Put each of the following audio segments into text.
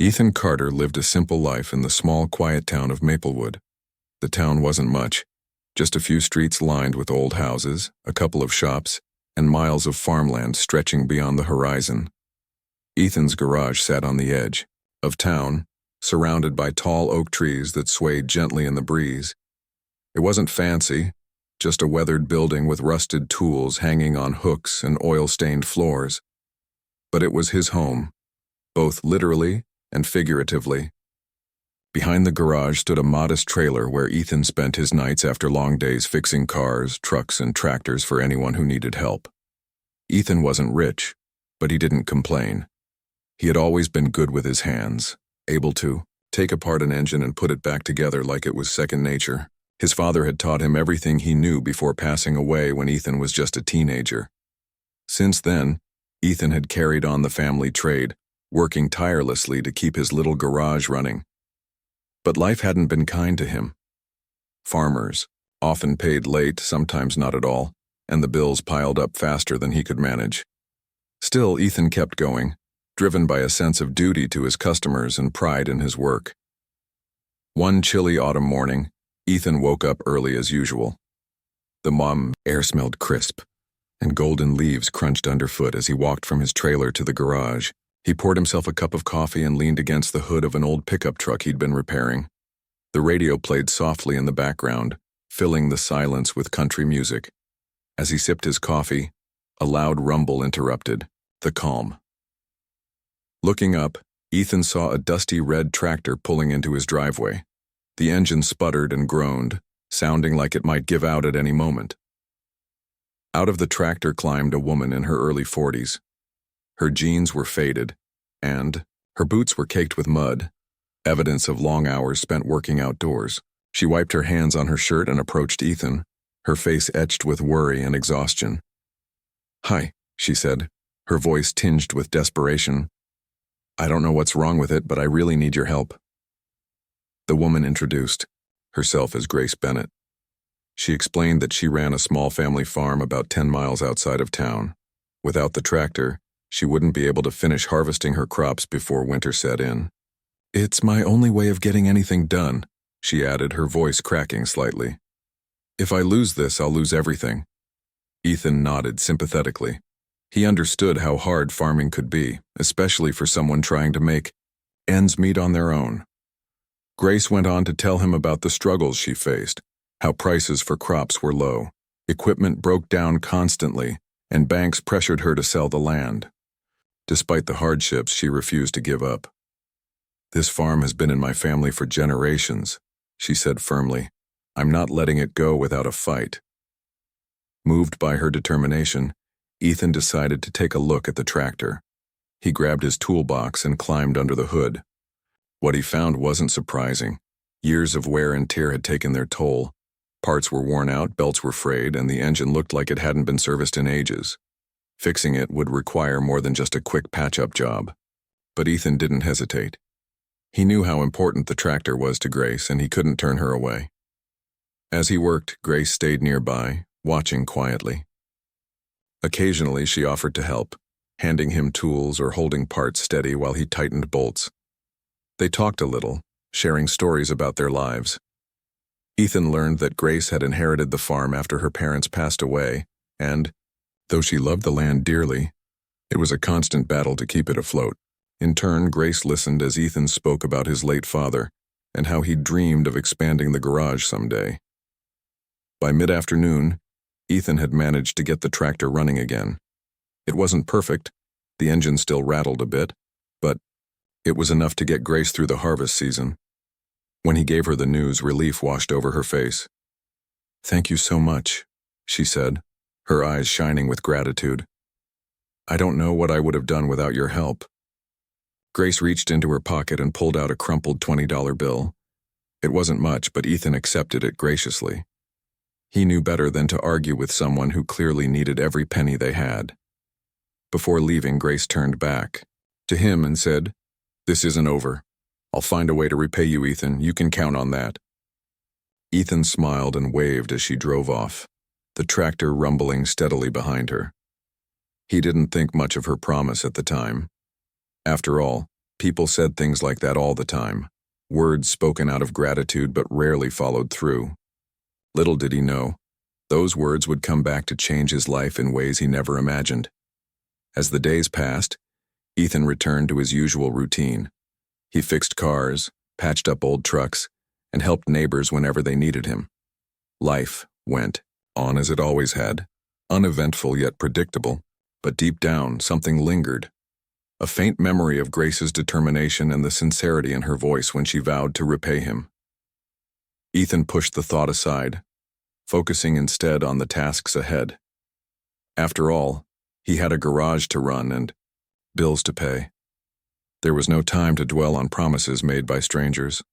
Ethan Carter lived a simple life in the small, quiet town of Maplewood. The town wasn't much, just a few streets lined with old houses, a couple of shops, and miles of farmland stretching beyond the horizon. Ethan's garage sat on the edge of town, surrounded by tall oak trees that swayed gently in the breeze. It wasn't fancy, just a weathered building with rusted tools hanging on hooks and oil-stained floors. But it was his home, both literally and figuratively. Behind the garage stood a modest trailer where Ethan spent his nights after long days fixing cars, trucks, and tractors for anyone who needed help. Ethan wasn't rich, but he didn't complain. He had always been good with his hands, able to take apart an engine and put it back together like it was second nature. His father had taught him everything he knew before passing away when Ethan was just a teenager. Since then, Ethan had carried on the family trade, working tirelessly to keep his little garage running. But life hadn't been kind to him. Farmers often paid late, sometimes not at all, and the bills piled up faster than he could manage. Still, Ethan kept going, driven by a sense of duty to his customers and pride in his work. One chilly autumn morning, Ethan woke up early as usual. The air smelled crisp, and golden leaves crunched underfoot as he walked from his trailer to the garage. He poured himself a cup of coffee and leaned against the hood of an old pickup truck he'd been repairing. The radio played softly in the background, filling the silence with country music. As he sipped his coffee, a loud rumble interrupted the calm. Looking up, Ethan saw a dusty red tractor pulling into his driveway. The engine sputtered and groaned, sounding like it might give out at any moment. Out of the tractor climbed a woman in her early 40s. Her jeans were faded, and her boots were caked with mud, evidence of long hours spent working outdoors. She wiped her hands on her shirt and approached Ethan, her face etched with worry and exhaustion. "Hi," she said, her voice tinged with desperation. "I don't know what's wrong with it, but I really need your help." The woman introduced herself as Grace Bennett. She explained that she ran a small family farm about 10 miles outside of town. Without the tractor, she wouldn't be able to finish harvesting her crops before winter set in. "It's my only way of getting anything done," she added, her voice cracking slightly. "If I lose this, I'll lose everything." Ethan nodded sympathetically. He understood how hard farming could be, especially for someone trying to make ends meet on their own. Grace went on to tell him about the struggles she faced, how prices for crops were low, equipment broke down constantly, and banks pressured her to sell the land. Despite the hardships, she refused to give up. "This farm has been in my family for generations," she said firmly. "I'm not letting it go without a fight." Moved by her determination, Ethan decided to take a look at the tractor. He grabbed his toolbox and climbed under the hood. What he found wasn't surprising. Years of wear and tear had taken their toll. Parts were worn out, belts were frayed, and the engine looked like it hadn't been serviced in ages. Fixing it would require more than just a quick patch-up job. But Ethan didn't hesitate. He knew how important the tractor was to Grace, and he couldn't turn her away. As he worked, Grace stayed nearby, watching quietly. Occasionally, she offered to help, handing him tools or holding parts steady while he tightened bolts. They talked a little, sharing stories about their lives. Ethan learned that Grace had inherited the farm after her parents passed away, and, though she loved the land dearly, it was a constant battle to keep it afloat. In turn, Grace listened as Ethan spoke about his late father and how he dreamed of expanding the garage someday. By mid-afternoon, Ethan had managed to get the tractor running again. It wasn't perfect, the engine still rattled a bit, but it was enough to get Grace through the harvest season. When he gave her the news, relief washed over her face. "Thank you so much," she said, her eyes shining with gratitude. "I don't know what I would have done without your help." Grace reached into her pocket and pulled out a crumpled $20 bill. It wasn't much, but Ethan accepted it graciously. He knew better than to argue with someone who clearly needed every penny they had. Before leaving, Grace turned back to him and said, "This isn't over. I'll find a way to repay you, Ethan. You can count on that." Ethan smiled and waved as she drove off, the tractor rumbling steadily behind her. He didn't think much of her promise at the time. After all, People said things like that all the time, words spoken out of gratitude but rarely followed through. Little did he know, those words would come back to change his life in ways he never imagined. As the days passed, Ethan returned to his usual routine. He fixed cars, patched up old trucks, and helped neighbors whenever they needed him. Life went on as it always had, uneventful yet predictable, but deep down something lingered. A faint memory of Grace's determination and the sincerity in her voice when she vowed to repay him. Ethan pushed the thought aside, focusing instead on the tasks ahead. After all, he had a garage to run and bills to pay. There was no time to dwell on promises made by strangers.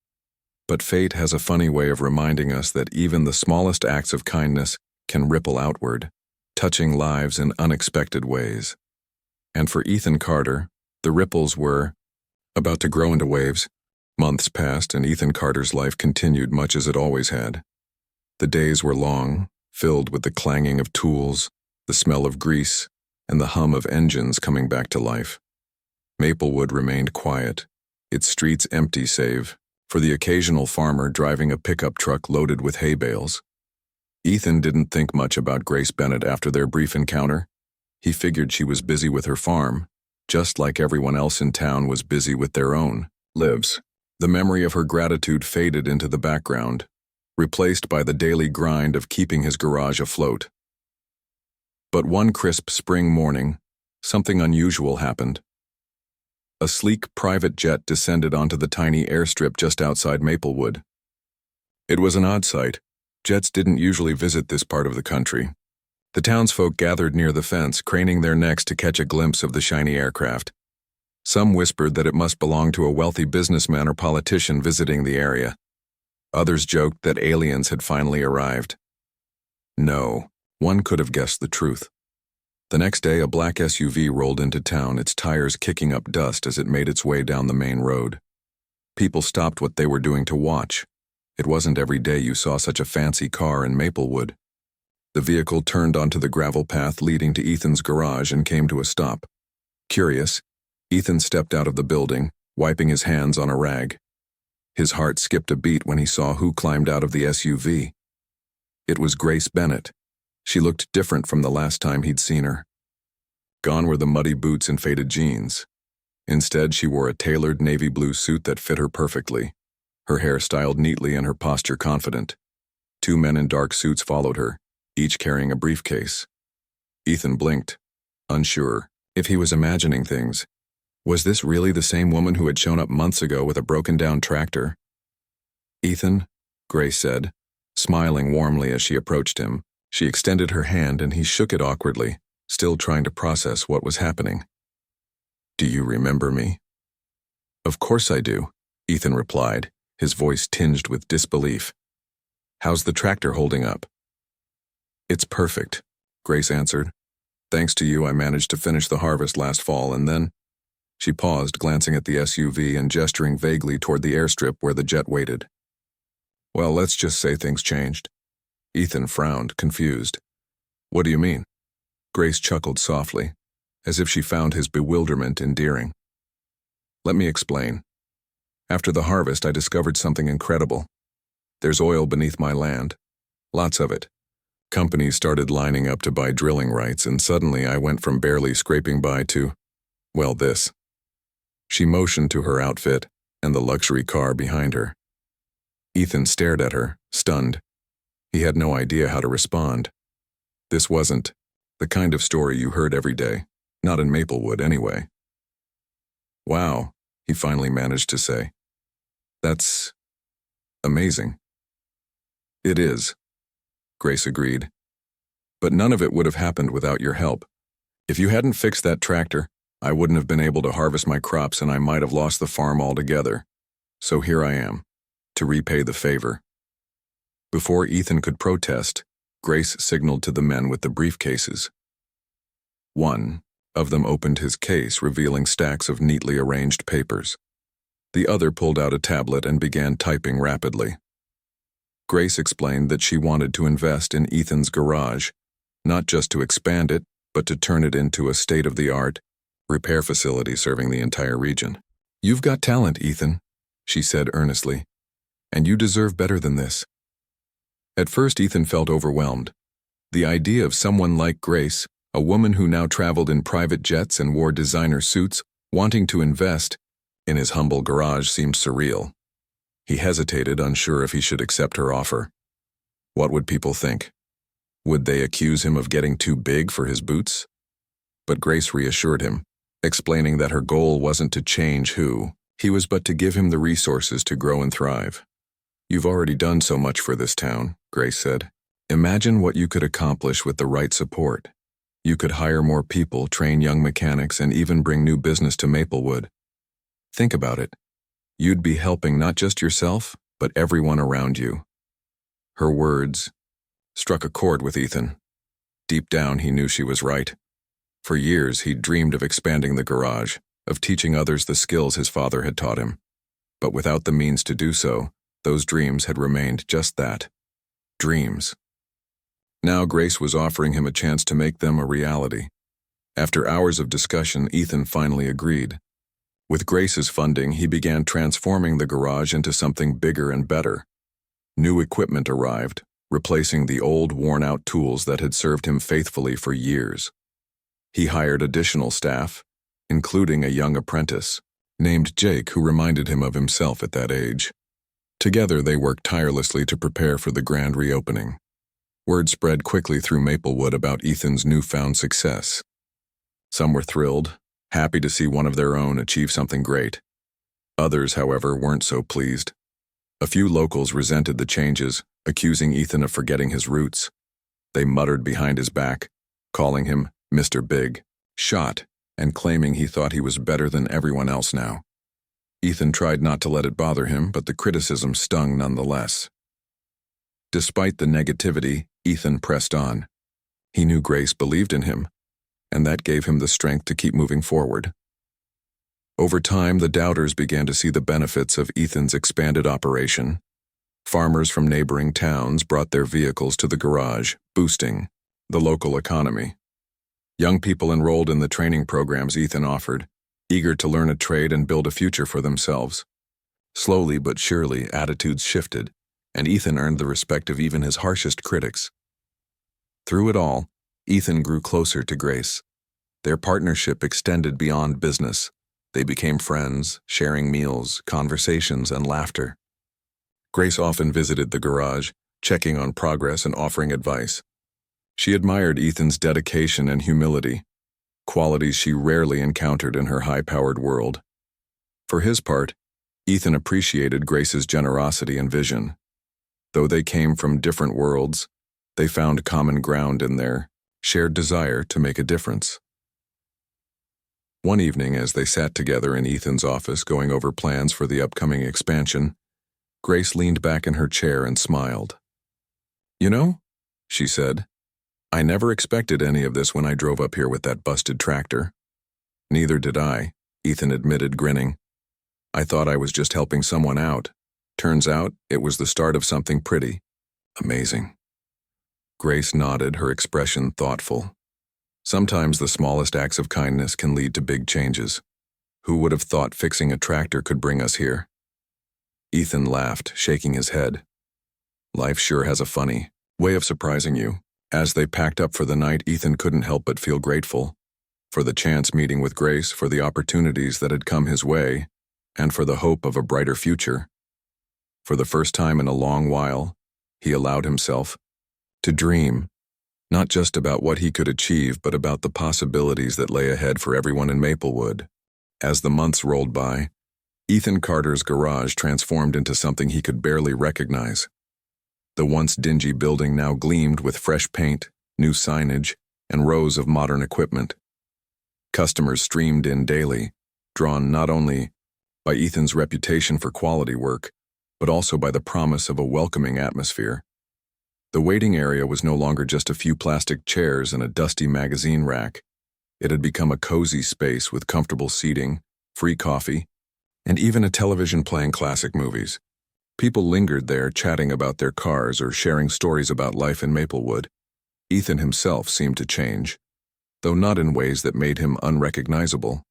But fate has a funny way of reminding us that even the smallest acts of kindness can ripple outward, touching lives in unexpected ways. And for Ethan Carter, the ripples were about to grow into waves. Months passed and Ethan Carter's life continued much as it always had. The days were long, filled with the clanging of tools, the smell of grease, and the hum of engines coming back to life. Maplewood remained quiet, its streets empty save for the occasional farmer driving a pickup truck loaded with hay bales. Ethan didn't think much about Grace Bennett after their brief encounter. He figured she was busy with her farm, just like everyone else in town was busy with their own lives. The memory of her gratitude faded into the background, replaced by the daily grind of keeping his garage afloat. But one crisp spring morning, something unusual happened. A sleek private jet descended onto the tiny airstrip just outside Maplewood. It was an odd sight. Jets didn't usually visit this part of the country. The townsfolk gathered near the fence, craning their necks to catch a glimpse of the shiny aircraft. Some whispered that it must belong to a wealthy businessman or politician visiting the area. Others joked that aliens had finally arrived. No, one could have guessed the truth. The next day, a black SUV rolled into town, its tires kicking up dust as it made its way down the main road. People stopped what they were doing to watch. It wasn't every day you saw such a fancy car in Maplewood. The vehicle turned onto the gravel path leading to Ethan's garage and came to a stop. Curious, Ethan stepped out of the building, wiping his hands on a rag. His heart skipped a beat when he saw who climbed out of the SUV. It was Grace Bennett. She looked different from the last time he'd seen her. Gone were the muddy boots and faded jeans. Instead, she wore a tailored navy blue suit that fit her perfectly, her hair styled neatly and her posture confident. Two men in dark suits followed her, each carrying a briefcase. Ethan blinked, unsure if he was imagining things. Was this really the same woman who had shown up months ago with a broken-down tractor? "Ethan," Grace said, smiling warmly as she approached him. She extended her hand and he shook it awkwardly, still trying to process what was happening. "Do you remember me?" "Of course I do," Ethan replied, his voice tinged with disbelief. "How's the tractor holding up?" "It's perfect," Grace answered. "Thanks to you, I managed to finish the harvest last fall, and then—" She paused, glancing at the SUV and gesturing vaguely toward the airstrip where the jet waited. "Well, let's just say things changed." Ethan frowned, confused. "What do you mean?" Grace chuckled softly, as if she found his bewilderment endearing. "Let me explain. After the harvest, I discovered something incredible. There's oil beneath my land. Lots of it. Companies started lining up to buy drilling rights, and suddenly I went from barely scraping by to, well, this." She motioned to her outfit and the luxury car behind her. Ethan stared at her, stunned. He had no idea how to respond. This wasn't the kind of story you heard every day, not in Maplewood anyway. "Wow," he finally managed to say. "That's amazing." "It is," Grace agreed. "But none of it would have happened without your help. If you hadn't fixed that tractor, I wouldn't have been able to harvest my crops and I might have lost the farm altogether. So here I am, to repay the favor." Before Ethan could protest, Grace signaled to the men with the briefcases. One of them opened his case, revealing stacks of neatly arranged papers. The other pulled out a tablet and began typing rapidly. Grace explained that she wanted to invest in Ethan's garage, not just to expand it, but to turn it into a state-of-the-art repair facility serving the entire region. You've got talent, Ethan, she said earnestly, and you deserve better than this. At first, Ethan felt overwhelmed. The idea of someone like Grace, a woman who now traveled in private jets and wore designer suits, wanting to invest in his humble garage seemed surreal. He hesitated, unsure if he should accept her offer. What would people think? Would they accuse him of getting too big for his boots? But Grace reassured him, explaining that her goal wasn't to change who he was, but to give him the resources to grow and thrive. You've already done so much for this town, Grace said. Imagine what you could accomplish with the right support. You could hire more people, train young mechanics, and even bring new business to Maplewood. Think about it. You'd be helping not just yourself, but everyone around you. Her words struck a chord with Ethan. Deep down, he knew she was right. For years, he'd dreamed of expanding the garage, of teaching others the skills his father had taught him. But without the means to do so, those dreams had remained just that, dreams. Now Grace was offering him a chance to make them a reality. After hours of discussion, Ethan finally agreed. With Grace's funding, he began transforming the garage into something bigger and better. New equipment arrived, replacing the old, worn-out tools that had served him faithfully for years. He hired additional staff, including a young apprentice named Jake, who reminded him of himself at that age. Together, they worked tirelessly to prepare for the grand reopening. Word spread quickly through Maplewood about Ethan's newfound success. Some were thrilled, happy to see one of their own achieve something great. Others, however, weren't so pleased. A few locals resented the changes, accusing Ethan of forgetting his roots. They muttered behind his back, calling him Mr. Big Shot, and claiming he thought he was better than everyone else now. Ethan tried not to let it bother him, but the criticism stung nonetheless. Despite the negativity, Ethan pressed on. He knew Grace believed in him, and that gave him the strength to keep moving forward. Over time, the doubters began to see the benefits of Ethan's expanded operation. Farmers from neighboring towns brought their vehicles to the garage, boosting the local economy. Young people enrolled in the training programs Ethan offered, eager to learn a trade and build a future for themselves. Slowly but surely, attitudes shifted, and Ethan earned the respect of even his harshest critics. Through it all, Ethan grew closer to Grace. Their partnership extended beyond business. They became friends, sharing meals, conversations, and laughter. Grace often visited the garage, checking on progress and offering advice. She admired Ethan's dedication and humility, qualities she rarely encountered in her high-powered world. For his part, Ethan appreciated Grace's generosity and vision. Though they came from different worlds, they found common ground in their shared desire to make a difference. One evening, as they sat together in Ethan's office going over plans for the upcoming expansion, Grace leaned back in her chair and smiled. "You know," she said, "I never expected any of this when I drove up here with that busted tractor." "Neither did I," Ethan admitted, grinning. "I thought I was just helping someone out. Turns out it was the start of something pretty amazing." Grace nodded, her expression thoughtful. Sometimes the smallest acts of kindness can lead to big changes. Who would have thought fixing a tractor could bring us here? Ethan laughed, shaking his head. Life sure has a funny way of surprising you. As they packed up for the night, Ethan couldn't help but feel grateful. For the chance meeting with Grace, for the opportunities that had come his way, and for the hope of a brighter future. For the first time in a long while, he allowed himself to dream, not just about what he could achieve, but about the possibilities that lay ahead for everyone in Maplewood. As the months rolled by, Ethan Carter's garage transformed into something he could barely recognize. The once dingy building now gleamed with fresh paint, new signage, and rows of modern equipment. Customers streamed in daily, drawn not only by Ethan's reputation for quality work, but also by the promise of a welcoming atmosphere. The waiting area was no longer just a few plastic chairs and a dusty magazine rack. It had become a cozy space with comfortable seating, free coffee, and even a television playing classic movies. People lingered there, chatting about their cars or sharing stories about life in Maplewood. Ethan himself seemed to change, though not in ways that made him unrecognizable.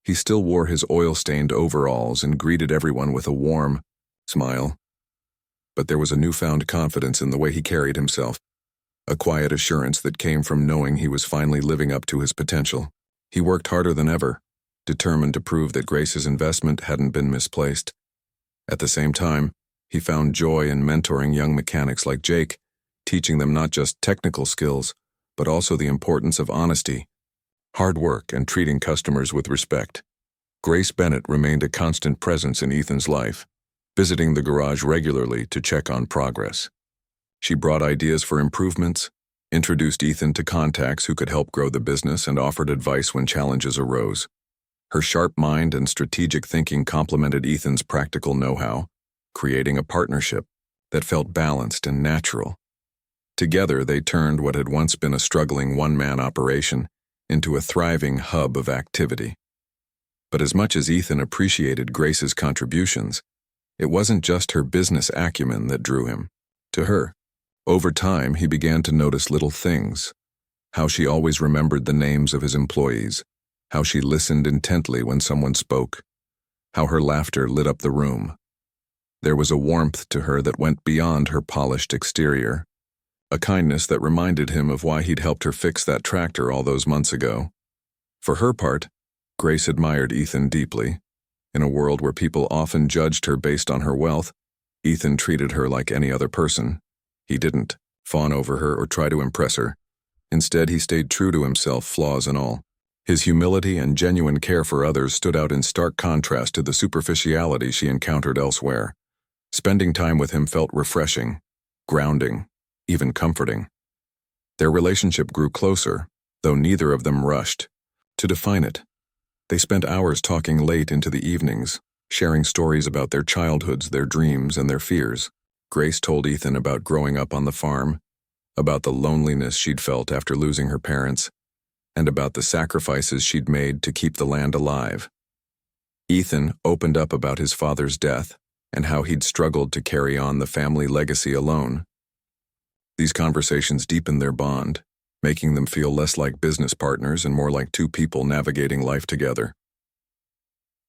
He still wore his oil-stained overalls and greeted everyone with a warm smile. But there was a newfound confidence in the way he carried himself, a quiet assurance that came from knowing he was finally living up to his potential. He worked harder than ever, determined to prove that Grace's investment hadn't been misplaced. At the same time, he found joy in mentoring young mechanics like Jake, teaching them not just technical skills, but also the importance of honesty, hard work, and treating customers with respect. Grace Bennett remained a constant presence in Ethan's life, visiting the garage regularly to check on progress. She brought ideas for improvements, introduced Ethan to contacts who could help grow the business, and offered advice when challenges arose. Her sharp mind and strategic thinking complemented Ethan's practical know-how, creating a partnership that felt balanced and natural. Together, they turned what had once been a struggling one-man operation into a thriving hub of activity. But as much as Ethan appreciated Grace's contributions, it wasn't just her business acumen that drew him to her. Over time, he began to notice little things: how she always remembered the names of his employees, how she listened intently when someone spoke, how her laughter lit up the room. There was a warmth to her that went beyond her polished exterior, a kindness that reminded him of why he'd helped her fix that tractor all those months ago. For her part, Grace admired Ethan deeply. In a world where people often judged her based on her wealth, Ethan treated her like any other person. He didn't fawn over her or try to impress her. Instead, he stayed true to himself, flaws and all. His humility and genuine care for others stood out in stark contrast to the superficiality she encountered elsewhere. Spending time with him felt refreshing, grounding, even comforting. Their relationship grew closer, though neither of them rushed. To define it, they spent hours talking late into the evenings, sharing stories about their childhoods, their dreams, and their fears. Grace told Ethan about growing up on the farm, about the loneliness she'd felt after losing her parents, and about the sacrifices she'd made to keep the land alive. Ethan opened up about his father's death and how he'd struggled to carry on the family legacy alone. These conversations deepened their bond, making them feel less like business partners and more like two people navigating life together.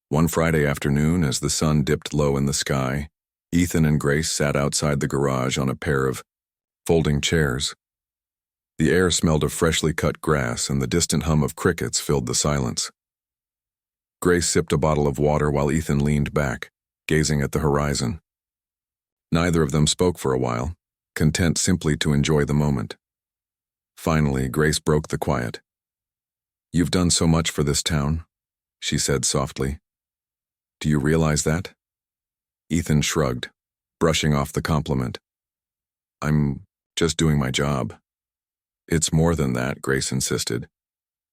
One Friday afternoon, as the sun dipped low in the sky, Ethan and Grace sat outside the garage on a pair of folding chairs. The air smelled of freshly cut grass, and the distant hum of crickets filled the silence. Grace sipped a bottle of water while Ethan leaned back, gazing at the horizon. Neither of them spoke for a while, content simply to enjoy the moment. Finally, Grace broke the quiet. "You've done so much for this town," she said softly. "Do you realize that?" Ethan shrugged, brushing off the compliment. "I'm just doing my job." "It's more than that," Grace insisted.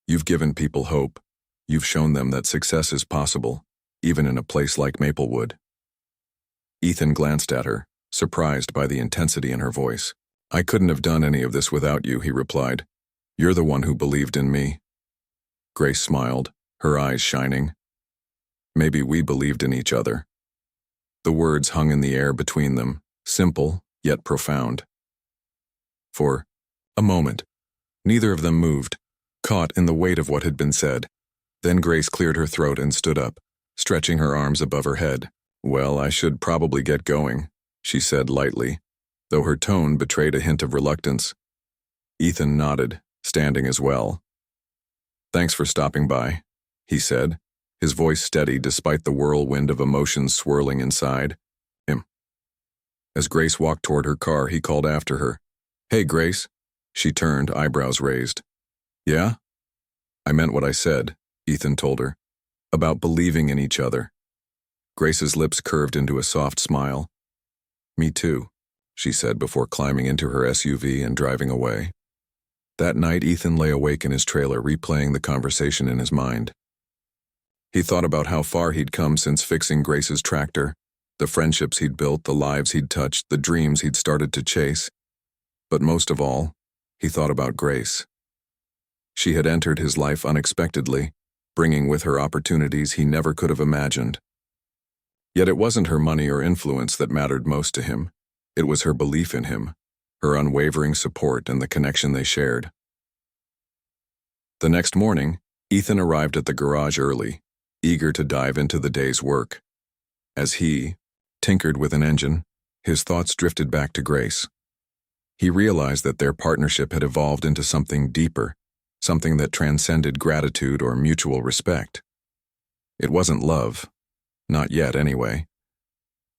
"You've given people hope. You've shown them that success is possible, even in a place like Maplewood." Ethan glanced at her, surprised by the intensity in her voice. "I couldn't have done any of this without you," he replied. "You're the one who believed in me." Grace smiled, her eyes shining. "Maybe we believed in each other." The words hung in the air between them, simple yet profound. For a moment, neither of them moved, caught in the weight of what had been said. Then Grace cleared her throat and stood up, stretching her arms above her head. "Well, I should probably get going," she said lightly, though her tone betrayed a hint of reluctance. Ethan nodded, standing as well. "Thanks for stopping by," he said, his voice steady despite the whirlwind of emotions swirling inside him. As Grace walked toward her car, he called after her. "Hey, Grace." She turned, eyebrows raised. "Yeah?" "I meant what I said," Ethan told her, "about believing in each other." Grace's lips curved into a soft smile. "Me too," she said before climbing into her SUV and driving away. That night, Ethan lay awake in his trailer, replaying the conversation in his mind. He thought about how far he'd come since fixing Grace's tractor, the friendships he'd built, the lives he'd touched, the dreams he'd started to chase. But most of all, he thought about Grace. She had entered his life unexpectedly, bringing with her opportunities he never could have imagined. Yet it wasn't her money or influence that mattered most to him. It was her belief in him, her unwavering support, and the connection they shared. The next morning, Ethan arrived at the garage early, eager to dive into the day's work. As he tinkered with an engine, his thoughts drifted back to Grace. He realized that their partnership had evolved into something deeper, something that transcended gratitude or mutual respect. It wasn't love, not yet anyway,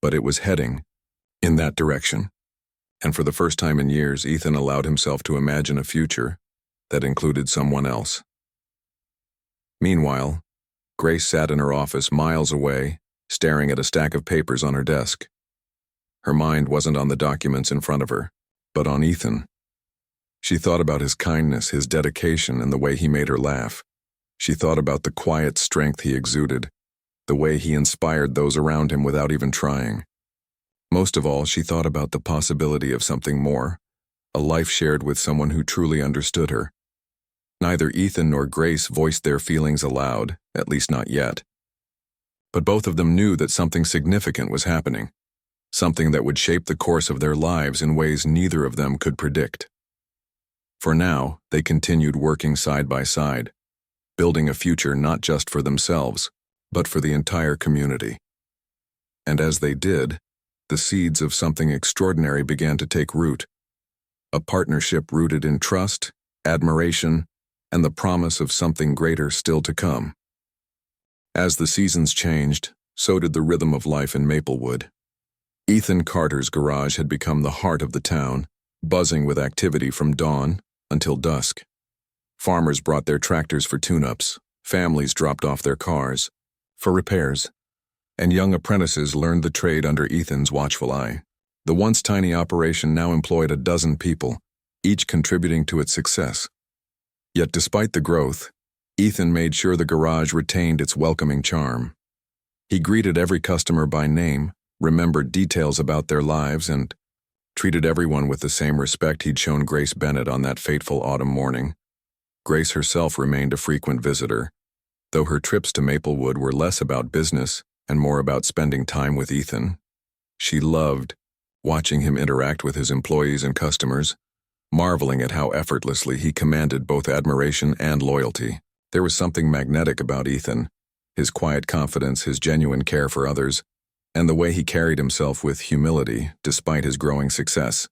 but it was heading in that direction. And for the first time in years, Ethan allowed himself to imagine a future that included someone else. Meanwhile, Grace sat in her office miles away, staring at a stack of papers on her desk. Her mind wasn't on the documents in front of her, but on Ethan. She thought about his kindness, his dedication, and the way he made her laugh. She thought about the quiet strength he exuded, the way he inspired those around him without even trying. Most of all, she thought about the possibility of something more, a life shared with someone who truly understood her. Neither Ethan nor Grace voiced their feelings aloud, at least not yet. But both of them knew that something significant was happening, something that would shape the course of their lives in ways neither of them could predict. For now, they continued working side by side, building a future not just for themselves, but for the entire community. And as they did, the seeds of something extraordinary began to take root, a partnership rooted in trust, admiration, and the promise of something greater still to come. As the seasons changed, so did the rhythm of life in Maplewood. Ethan Carter's garage had become the heart of the town, buzzing with activity from dawn until dusk. Farmers brought their tractors for tune-ups, families dropped off their cars for repairs, and young apprentices learned the trade under Ethan's watchful eye. The once tiny operation now employed a dozen people, each contributing to its success. Yet despite the growth, Ethan made sure the garage retained its welcoming charm. He greeted every customer by name, remembered details about their lives, and treated everyone with the same respect he'd shown Grace Bennett on that fateful autumn morning. Grace herself remained a frequent visitor, though her trips to Maplewood were less about business and more about spending time with Ethan. She loved watching him interact with his employees and customers, marveling at how effortlessly he commanded both admiration and loyalty. There was something magnetic about Ethan, his quiet confidence, his genuine care for others, and the way he carried himself with humility despite his growing success.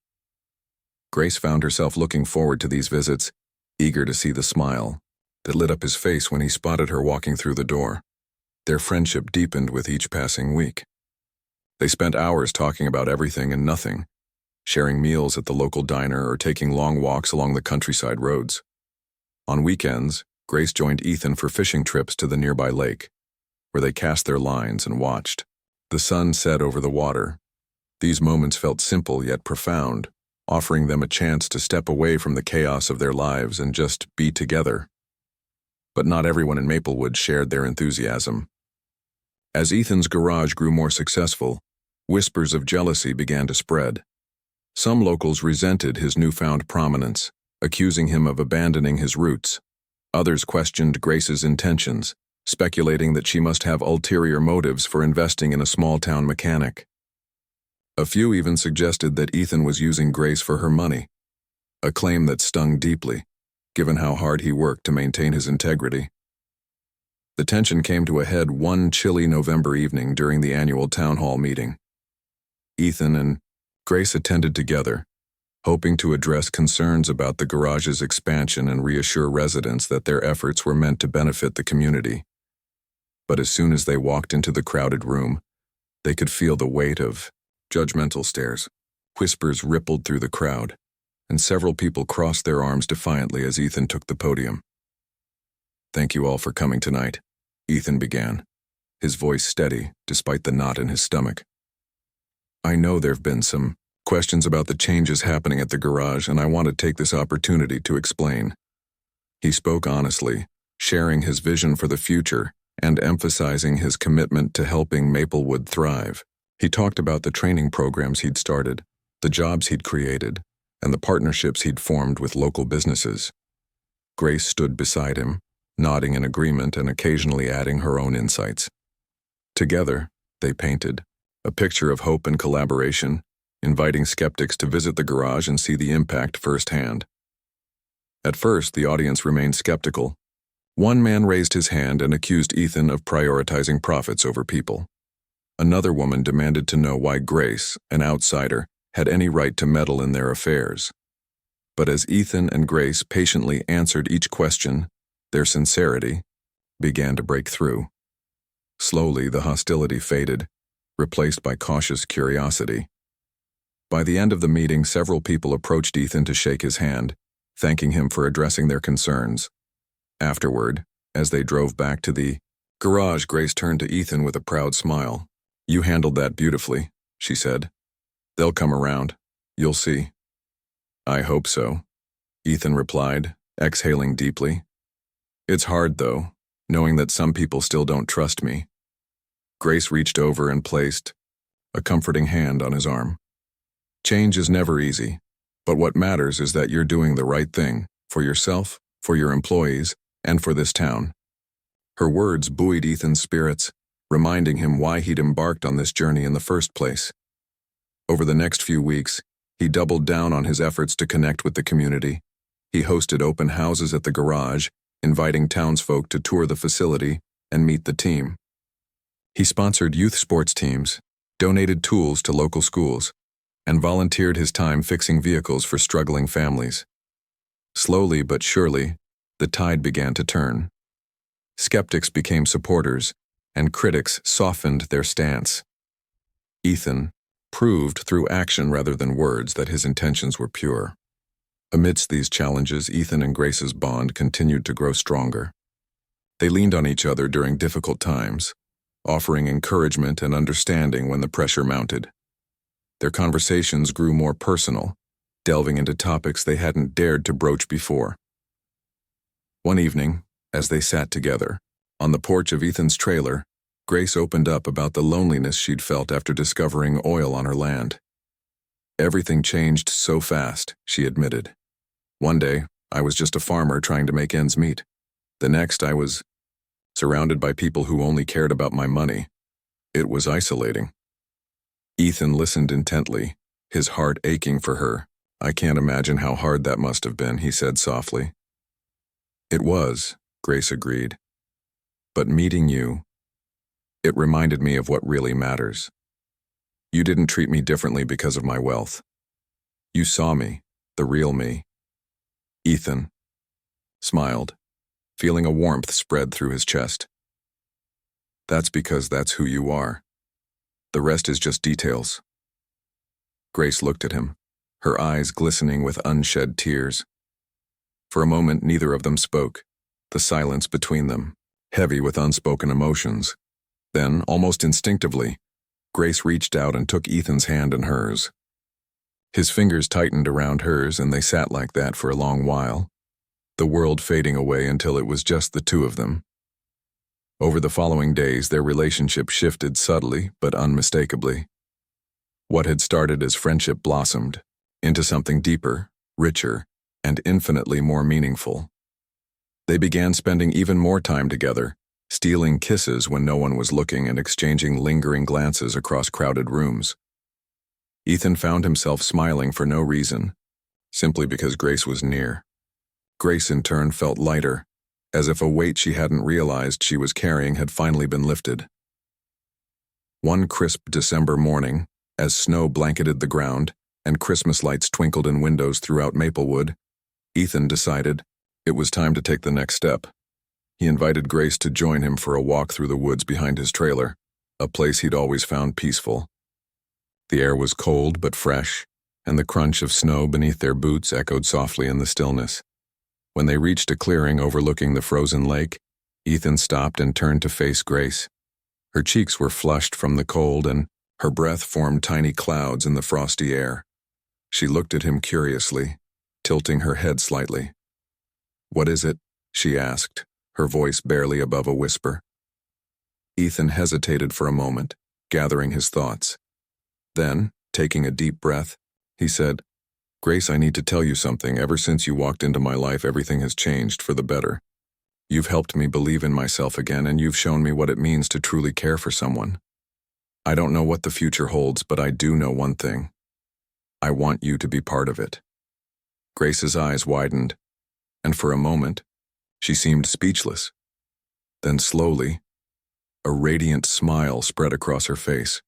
Grace found herself looking forward to these visits, eager to see the smile that lit up his face when he spotted her walking through the door. Their friendship deepened with each passing week. They spent hours talking about everything and nothing, sharing meals at the local diner or taking long walks along the countryside roads. On weekends, Grace joined Ethan for fishing trips to the nearby lake, where they cast their lines and watched the sun set over the water. These moments felt simple yet profound, offering them a chance to step away from the chaos of their lives and just be together. But not everyone in Maplewood shared their enthusiasm. As Ethan's garage grew more successful, whispers of jealousy began to spread. Some locals resented his newfound prominence, accusing him of abandoning his roots. Others questioned Grace's intentions, speculating that she must have ulterior motives for investing in a small-town mechanic. A few even suggested that Ethan was using Grace for her money, a claim that stung deeply, given how hard he worked to maintain his integrity. The tension came to a head one chilly November evening during the annual town hall meeting. Ethan and Grace attended together, hoping to address concerns about the garage's expansion and reassure residents that their efforts were meant to benefit the community. But as soon as they walked into the crowded room, they could feel the weight of judgmental stares. Whispers rippled through the crowd, and several people crossed their arms defiantly as Ethan took the podium. "Thank you all for coming tonight," Ethan began, his voice steady despite the knot in his stomach. "I know there have been some questions about the changes happening at the garage, and I want to take this opportunity to explain." He spoke honestly, sharing his vision for the future and emphasizing his commitment to helping Maplewood thrive. He talked about the training programs he'd started, the jobs he'd created, and the partnerships he'd formed with local businesses. Grace stood beside him, nodding in agreement and occasionally adding her own insights. Together, they painted a picture of hope and collaboration, inviting skeptics to visit the garage and see the impact firsthand. At first, the audience remained skeptical, One man raised his hand and accused Ethan of prioritizing profits over people. Another woman demanded to know why Grace, an outsider, had any right to meddle in their affairs. But as Ethan and Grace patiently answered each question, their sincerity began to break through. Slowly, the hostility faded, replaced by cautious curiosity. By the end of the meeting, several people approached Ethan to shake his hand, thanking him for addressing their concerns. Afterward, as they drove back to the garage, Grace turned to Ethan with a proud smile. "You handled that beautifully," she said. "They'll come around. You'll see." "I hope so," Ethan replied, exhaling deeply. "It's hard, though, knowing that some people still don't trust me." Grace reached over and placed a comforting hand on his arm. "Change is never easy, but what matters is that you're doing the right thing, for yourself, for your employees, and for this town." Her words buoyed Ethan's spirits, reminding him why he'd embarked on this journey in the first place. Over the next few weeks, he doubled down on his efforts to connect with the community. He hosted open houses at the garage, inviting townsfolk to tour the facility and meet the team. He sponsored youth sports teams, donated tools to local schools, and volunteered his time fixing vehicles for struggling families. Slowly but surely, the tide began to turn. Skeptics became supporters, and critics softened their stance. Ethan proved through action rather than words that his intentions were pure. Amidst these challenges, Ethan and Grace's bond continued to grow stronger. They leaned on each other during difficult times, offering encouragement and understanding when the pressure mounted. Their conversations grew more personal, delving into topics they hadn't dared to broach before. One evening, as they sat together, on the porch of Ethan's trailer, Grace opened up about the loneliness she'd felt after discovering oil on her land. "Everything changed so fast," she admitted. "One day, I was just a farmer trying to make ends meet. The next, I was surrounded by people who only cared about my money. It was isolating." Ethan listened intently, his heart aching for her. "I can't imagine how hard that must have been," he said softly. "It was," Grace agreed. "But meeting you, it reminded me of what really matters. You didn't treat me differently because of my wealth. You saw me, the real me." Ethan smiled, feeling a warmth spread through his chest. "That's because that's who you are. The rest is just details." Grace looked at him, her eyes glistening with unshed tears. For a moment, neither of them spoke, the silence between them, heavy with unspoken emotions. Then, almost instinctively, Grace reached out and took Ethan's hand in hers. His fingers tightened around hers, and they sat like that for a long while, the world fading away until it was just the two of them. Over the following days, their relationship shifted subtly but unmistakably. What had started as friendship blossomed into something deeper, richer, and infinitely more meaningful. They began spending even more time together, stealing kisses when no one was looking and exchanging lingering glances across crowded rooms. Ethan found himself smiling for no reason, simply because Grace was near. Grace, in turn, felt lighter, as if a weight she hadn't realized she was carrying had finally been lifted. One crisp December morning, as snow blanketed the ground and Christmas lights twinkled in windows throughout Maplewood, Ethan decided it was time to take the next step. He invited Grace to join him for a walk through the woods behind his trailer, a place he'd always found peaceful. The air was cold but fresh, and the crunch of snow beneath their boots echoed softly in the stillness. When they reached a clearing overlooking the frozen lake, Ethan stopped and turned to face Grace. Her cheeks were flushed from the cold, and her breath formed tiny clouds in the frosty air. She looked at him curiously, tilting her head slightly. "What is it?" she asked, her voice barely above a whisper. Ethan hesitated for a moment, gathering his thoughts. Then, taking a deep breath, he said, "Grace, I need to tell you something. Ever since you walked into my life, everything has changed for the better. You've helped me believe in myself again, and you've shown me what it means to truly care for someone. I don't know what the future holds, but I do know one thing. I want you to be part of it." Grace's eyes widened, and for a moment, She seemed speechless. Then slowly, a radiant smile spread across her face.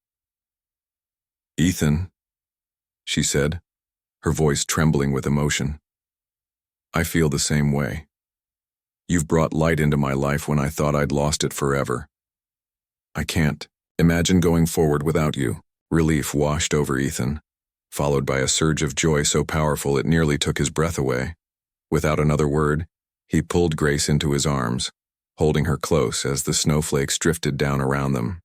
"Ethan," she said, her voice trembling with emotion. "I feel the same way. You've brought light into my life when I thought I'd lost it forever. I can't imagine going forward without you." Relief washed over Ethan, followed by a surge of joy so powerful it nearly took his breath away. Without another word, he pulled Grace into his arms, holding her close as the snowflakes drifted down around them.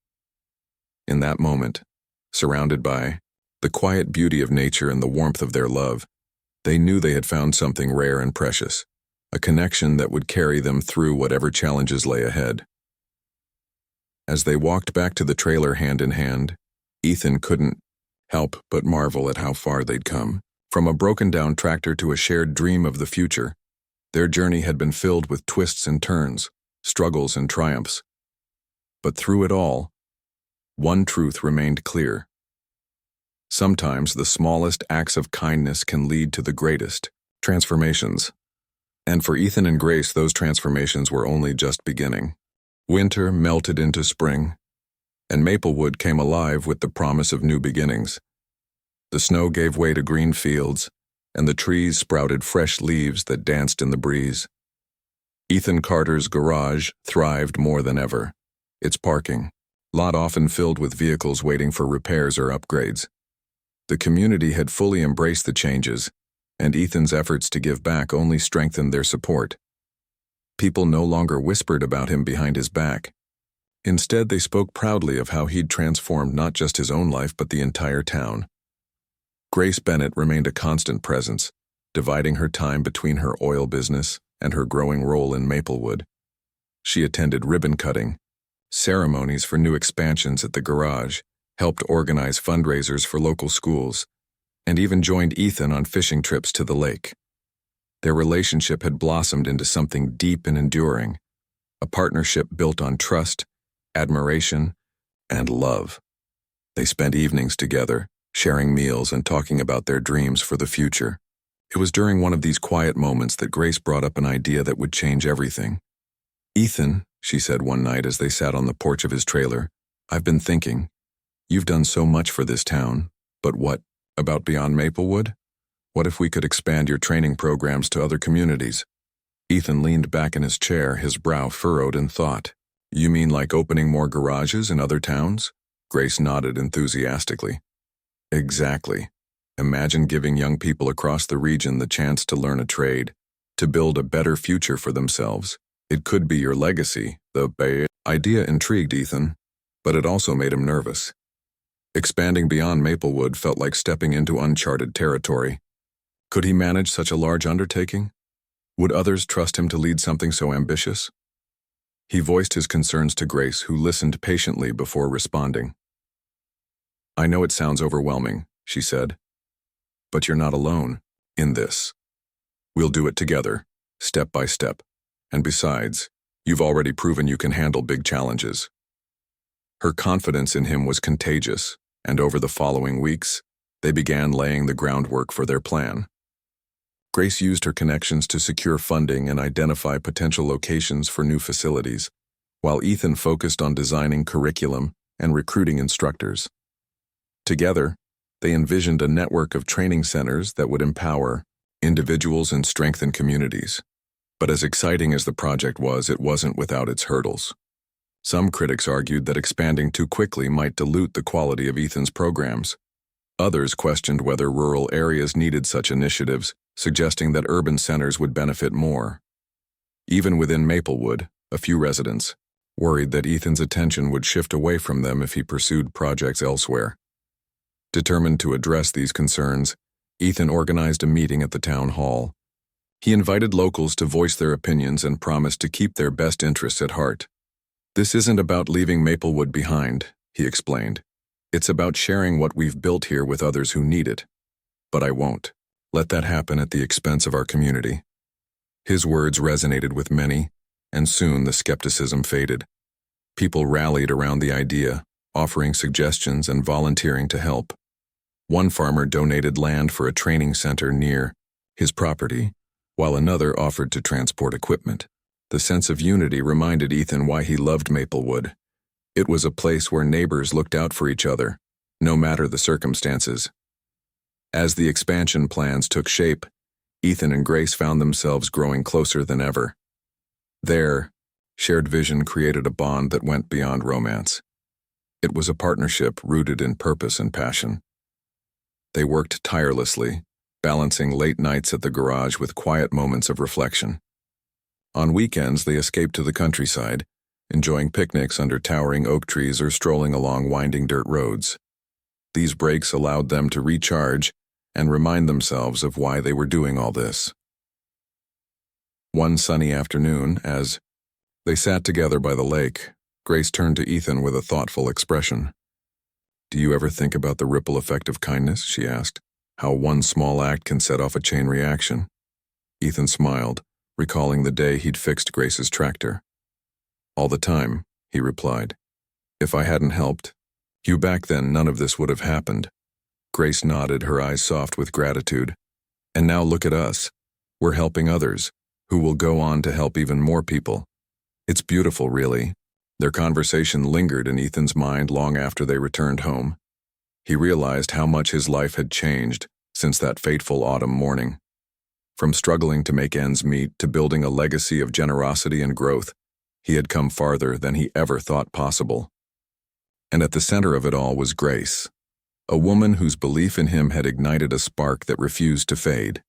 In that moment, surrounded by the quiet beauty of nature and the warmth of their love, they knew they had found something rare and precious, a connection that would carry them through whatever challenges lay ahead. As they walked back to the trailer hand in hand, Ethan couldn't help but marvel at how far they'd come. From a broken-down tractor to a shared dream of the future, their journey had been filled with twists and turns, struggles and triumphs. But through it all, one truth remained clear. Sometimes the smallest acts of kindness can lead to the greatest transformations. And for Ethan and Grace, those transformations were only just beginning. Winter melted into spring, and Maplewood came alive with the promise of new beginnings. The snow gave way to green fields, and the trees sprouted fresh leaves that danced in the breeze. Ethan Carter's garage thrived more than ever, its parking lot often filled with vehicles waiting for repairs or upgrades. The community had fully embraced the changes, and Ethan's efforts to give back only strengthened their support. People no longer whispered about him behind his back. Instead, they spoke proudly of how he'd transformed not just his own life but the entire town. Grace Bennett remained a constant presence, dividing her time between her oil business and her growing role in Maplewood. She attended ribbon cutting, ceremonies for new expansions at the garage, helped organize fundraisers for local schools, and even joined Ethan on fishing trips to the lake. Their relationship had blossomed into something deep and enduring, a partnership built on trust, admiration, and love. They spent evenings together, sharing meals and talking about their dreams for the future. It was during one of these quiet moments that Grace brought up an idea that would change everything. "Ethan," she said one night as they sat on the porch of his trailer, "I've been thinking, you've done so much for this town, but what about beyond Maplewood? What if we could expand your training programs to other communities?" Ethan leaned back in his chair, his brow furrowed in thought. "You mean like opening more garages in other towns?" Grace nodded enthusiastically. "Exactly. Imagine giving young people across the region the chance to learn a trade, to build a better future for themselves. It could be your legacy." The idea intrigued Ethan, but it also made him nervous. Expanding beyond Maplewood felt like stepping into uncharted territory. Could he manage such a large undertaking? Would others trust him to lead something so ambitious? He voiced his concerns to Grace, who listened patiently before responding. "I know it sounds overwhelming," she said, "but you're not alone in this. We'll do it together, step by step. And besides, you've already proven you can handle big challenges." Her confidence in him was contagious, and over the following weeks, they began laying the groundwork for their plan. Grace used her connections to secure funding and identify potential locations for new facilities, while Ethan focused on designing curriculum and recruiting instructors. Together, they envisioned a network of training centers that would empower individuals and strengthen communities. But as exciting as the project was, it wasn't without its hurdles. Some critics argued that expanding too quickly might dilute the quality of Ethan's programs. Others questioned whether rural areas needed such initiatives, suggesting that urban centers would benefit more. Even within Maplewood, a few residents worried that Ethan's attention would shift away from them if he pursued projects elsewhere. Determined to address these concerns, Ethan organized a meeting at the town hall. He invited locals to voice their opinions and promised to keep their best interests at heart. "This isn't about leaving Maplewood behind," he explained. "It's about sharing what we've built here with others who need it. But I won't let that happen at the expense of our community." His words resonated with many, and soon the skepticism faded. People rallied around the idea, offering suggestions and volunteering to help. One farmer donated land for a training center near his property, while another offered to transport equipment. The sense of unity reminded Ethan why he loved Maplewood. It was a place where neighbors looked out for each other, no matter the circumstances. As the expansion plans took shape, Ethan and Grace found themselves growing closer than ever. Their shared vision created a bond that went beyond romance. It was a partnership rooted in purpose and passion. They worked tirelessly, balancing late nights at the garage with quiet moments of reflection. On weekends, they escaped to the countryside, enjoying picnics under towering oak trees or strolling along winding dirt roads. These breaks allowed them to recharge and remind themselves of why they were doing all this. One sunny afternoon, as they sat together by the lake, Grace turned to Ethan with a thoughtful expression. "Do you ever think about the ripple effect of kindness?" she asked. "How one small act can set off a chain reaction?" Ethan smiled, recalling the day he'd fixed Grace's tractor. "All the time," he replied. "If I hadn't helped you back then, none of this would have happened." Grace nodded, her eyes soft with gratitude. "And now look at us. We're helping others, who will go on to help even more people. It's beautiful, really." Their conversation lingered in Ethan's mind long after they returned home. He realized how much his life had changed since that fateful autumn morning. From struggling to make ends meet to building a legacy of generosity and growth, he had come farther than he ever thought possible. And at the center of it all was Grace, a woman whose belief in him had ignited a spark that refused to fade.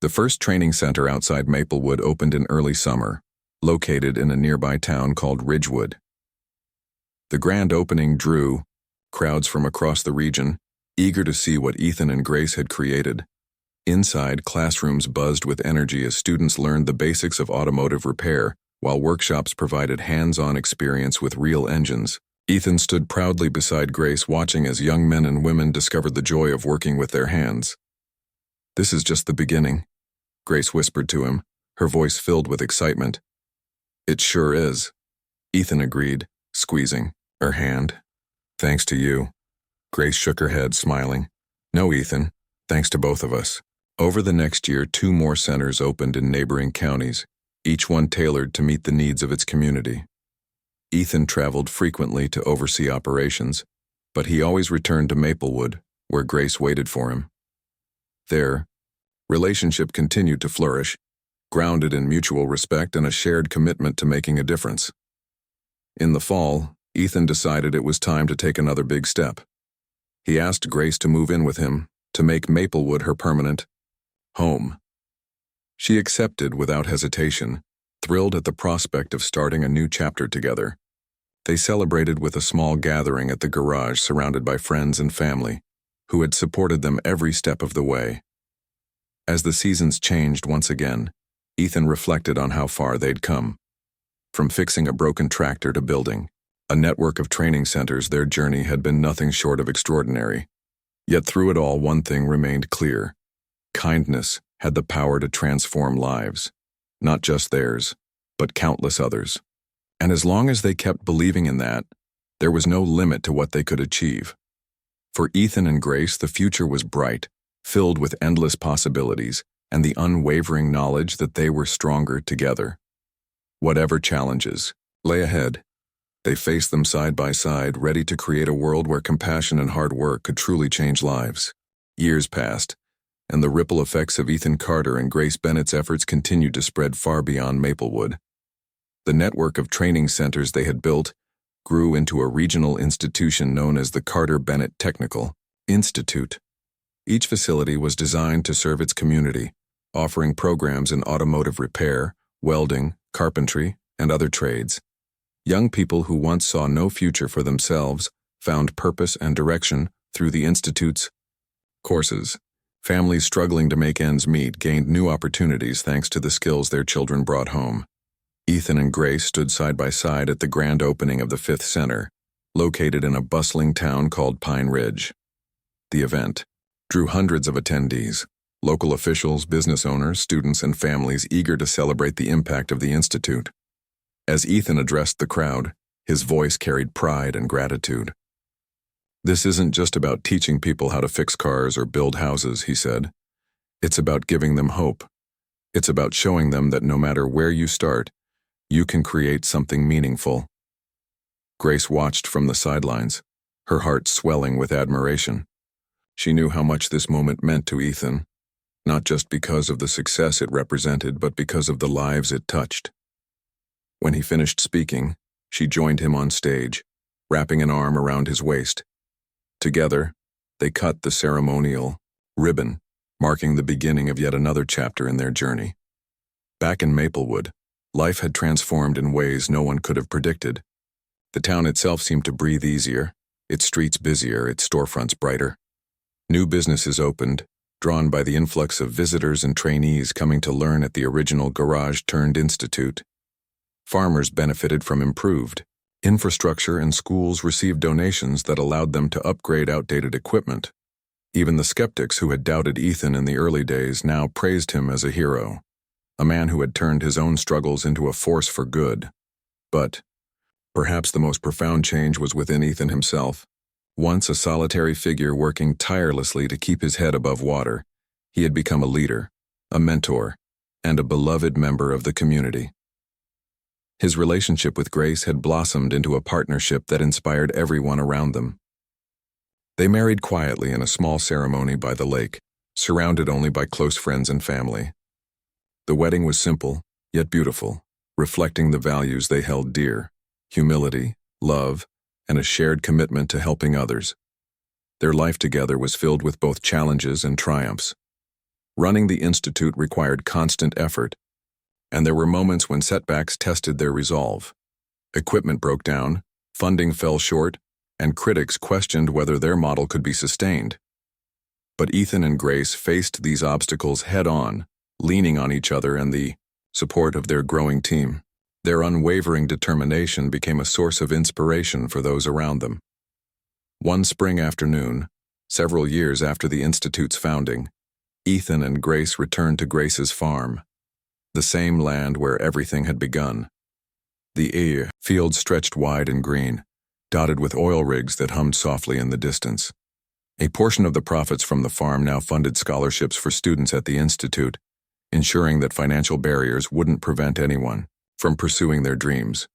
The first training center outside Maplewood opened in early summer, located in a nearby town called Ridgewood. The grand opening drew crowds from across the region, eager to see what Ethan and Grace had created. Inside, classrooms buzzed with energy as students learned the basics of automotive repair, while workshops provided hands-on experience with real engines. Ethan stood proudly beside Grace, watching as young men and women discovered the joy of working with their hands. "This is just the beginning," Grace whispered to him, her voice filled with excitement. "It sure is," Ethan agreed, squeezing her hand. "Thanks to you." Grace shook her head, smiling. "No, Ethan, thanks to both of us." Over the next year, 2 more centers opened in neighboring counties, each one tailored to meet the needs of its community. Ethan traveled frequently to oversee operations, but he always returned to Maplewood, where Grace waited for him. Their relationship continued to flourish, grounded in mutual respect and a shared commitment to making a difference. In the fall, Ethan decided it was time to take another big step. He asked Grace to move in with him, to make Maplewood her permanent home. She accepted without hesitation, thrilled at the prospect of starting a new chapter together. They celebrated with a small gathering at the garage surrounded by friends and family, who had supported them every step of the way. As the seasons changed once again, Ethan reflected on how far they'd come. From fixing a broken tractor to building a network of training centers, their journey had been nothing short of extraordinary. Yet through it all, one thing remained clear. Kindness had the power to transform lives, not just theirs, but countless others. And as long as they kept believing in that, there was no limit to what they could achieve. For Ethan and Grace, the future was bright, filled with endless possibilities and the unwavering knowledge that they were stronger together. Whatever challenges lay ahead, they faced them side by side, ready to create a world where compassion and hard work could truly change lives. Years passed, and the ripple effects of Ethan Carter and Grace Bennett's efforts continued to spread far beyond Maplewood. The network of training centers they had built grew into a regional institution known as the Carter Bennett Technical Institute. Each facility was designed to serve its community, offering programs in automotive repair, welding, carpentry, and other trades. Young people who once saw no future for themselves found purpose and direction through the Institute's courses. Families struggling to make ends meet gained new opportunities thanks to the skills their children brought home. Ethan and Grace stood side by side at the grand opening of the 5th Center, located in a bustling town called Pine Ridge. The event drew hundreds of attendees, local officials, business owners, students, and families eager to celebrate the impact of the Institute. As Ethan addressed the crowd, his voice carried pride and gratitude. "This isn't just about teaching people how to fix cars or build houses," he said. "It's about giving them hope. It's about showing them that no matter where you start, You can create something meaningful. Grace watched from the sidelines, her heart swelling with admiration. She knew how much this moment meant to Ethan, not just because of the success it represented, but because of the lives it touched. When he finished speaking, she joined him on stage, wrapping an arm around his waist. Together, they cut the ceremonial ribbon, marking the beginning of yet another chapter in their journey. Back in Maplewood, life had transformed in ways no one could have predicted. The town itself seemed to breathe easier, its streets busier, its storefronts brighter. New businesses opened, drawn by the influx of visitors and trainees coming to learn at the original garage-turned-institute. Farmers benefited from improved infrastructure, and schools received donations that allowed them to upgrade outdated equipment. Even the skeptics who had doubted Ethan in the early days now praised him as a hero, a man who had turned his own struggles into a force for good. But perhaps the most profound change was within Ethan himself. Once a solitary figure working tirelessly to keep his head above water, he had become a leader, a mentor, and a beloved member of the community. His relationship with Grace had blossomed into a partnership that inspired everyone around them. They married quietly in a small ceremony by the lake, surrounded only by close friends and family. The wedding was simple, yet beautiful, reflecting the values they held dear: humility, love, and a shared commitment to helping others. Their life together was filled with both challenges and triumphs. Running the institute required constant effort, and there were moments when setbacks tested their resolve. Equipment broke down, funding fell short, and critics questioned whether their model could be sustained. But Ethan and Grace faced these obstacles head-on, leaning on each other and the support of their growing team. Their unwavering determination became a source of inspiration for those around them. One spring afternoon, several years after the Institute's founding, Ethan and Grace returned to Grace's farm, the same land where everything had begun. The fields stretched wide and green, dotted with oil rigs that hummed softly in the distance. A portion of the profits from the farm now funded scholarships for students at the Institute, ensuring that financial barriers wouldn't prevent anyone from pursuing their dreams.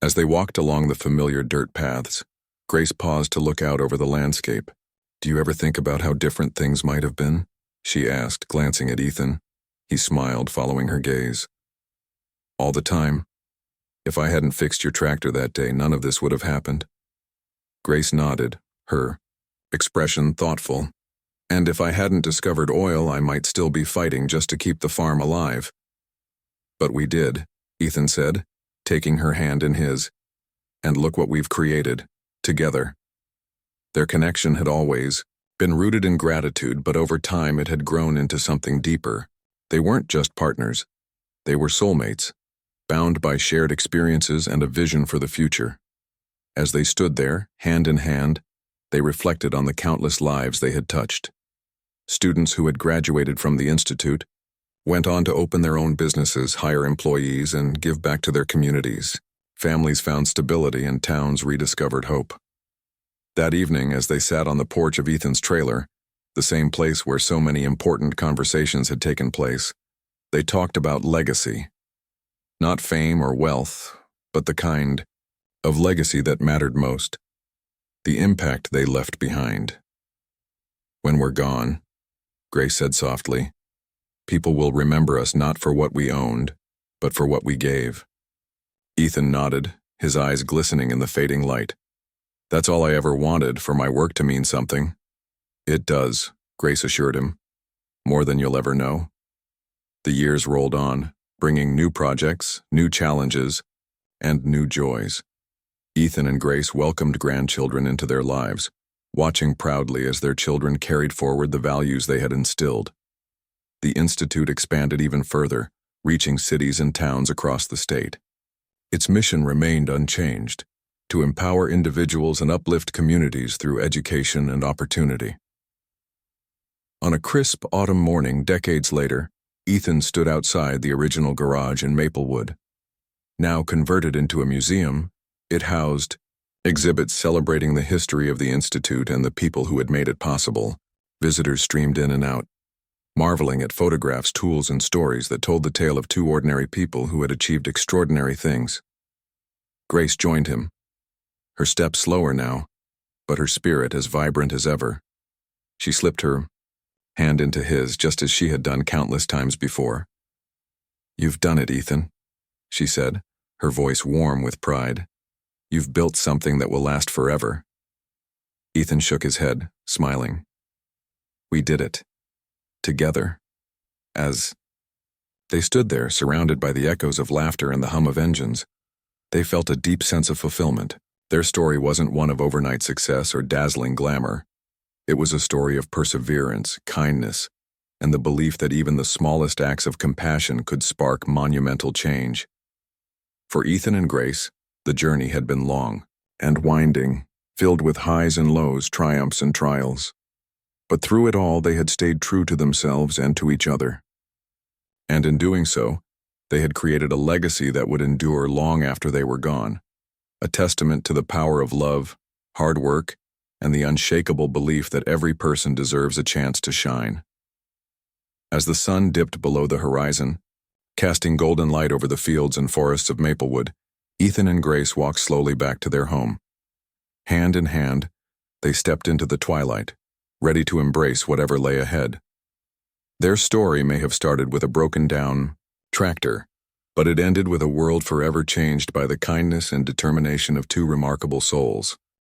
As they walked along the familiar dirt paths, Grace paused to look out over the landscape. "Do you ever think about how different things might have been?" she asked, glancing at Ethan. He smiled, following her gaze. "All the time. If I hadn't fixed your tractor that day, none of this would have happened." Grace nodded, her expression thoughtful. "And if I hadn't discovered oil, I might still be fighting just to keep the farm alive." "But we did," Ethan said, taking her hand in his. "And look what we've created, together." Their connection had always been rooted in gratitude, but over time it had grown into something deeper. They weren't just partners. They were soulmates, bound by shared experiences and a vision for the future. As they stood there, hand in hand, they reflected on the countless lives they had touched. Students who had graduated from the Institute went on to open their own businesses, hire employees, and give back to their communities. Families found stability and towns rediscovered hope. That evening, as they sat on the porch of Ethan's trailer, the same place where so many important conversations had taken place, they talked about legacy. Not fame or wealth, but the kind of legacy that mattered most. The impact they left behind. "When we're gone," Grace said softly, "people will remember us not for what we owned, but for what we gave." Ethan nodded, his eyes glistening in the fading light. "That's all I ever wanted, for my work to mean something." "It does," Grace assured him. "More than you'll ever know." The years rolled on, bringing new projects, new challenges, and new joys. Ethan and Grace welcomed grandchildren into their lives, watching proudly as their children carried forward the values they had instilled. The Institute expanded even further, reaching cities and towns across the state. Its mission remained unchanged: to empower individuals and uplift communities through education and opportunity. On a crisp autumn morning decades later, Ethan stood outside the original garage in Maplewood. Now converted into a museum, it housed exhibits celebrating the history of the Institute and the people who had made it possible. Visitors streamed in and out, marveling at photographs, tools, and stories that told the tale of two ordinary people who had achieved extraordinary things. Grace joined him, her step slower now, but her spirit as vibrant as ever. She slipped her hand into his just as she had done countless times before. "You've done it, Ethan," she said, her voice warm with pride. "You've built something that will last forever." Ethan shook his head, smiling. "We did it. Together. As..." They stood there, surrounded by the echoes of laughter and the hum of engines. They felt a deep sense of fulfillment. Their story wasn't one of overnight success or dazzling glamour. It was a story of perseverance, kindness, and the belief that even the smallest acts of compassion could spark monumental change. For Ethan and Grace, the journey had been long and winding, filled with highs and lows, triumphs and trials. But through it all, they had stayed true to themselves and to each other. And in doing so, they had created a legacy that would endure long after they were gone, a testament to the power of love, hard work, and the unshakable belief that every person deserves a chance to shine. As the sun dipped below the horizon, casting golden light over the fields and forests of Maplewood, Ethan and Grace walked slowly back to their home. Hand in hand, they stepped into the twilight, ready to embrace whatever lay ahead. Their story may have started with a broken-down tractor, but it ended with a world forever changed by the kindness and determination of two remarkable souls.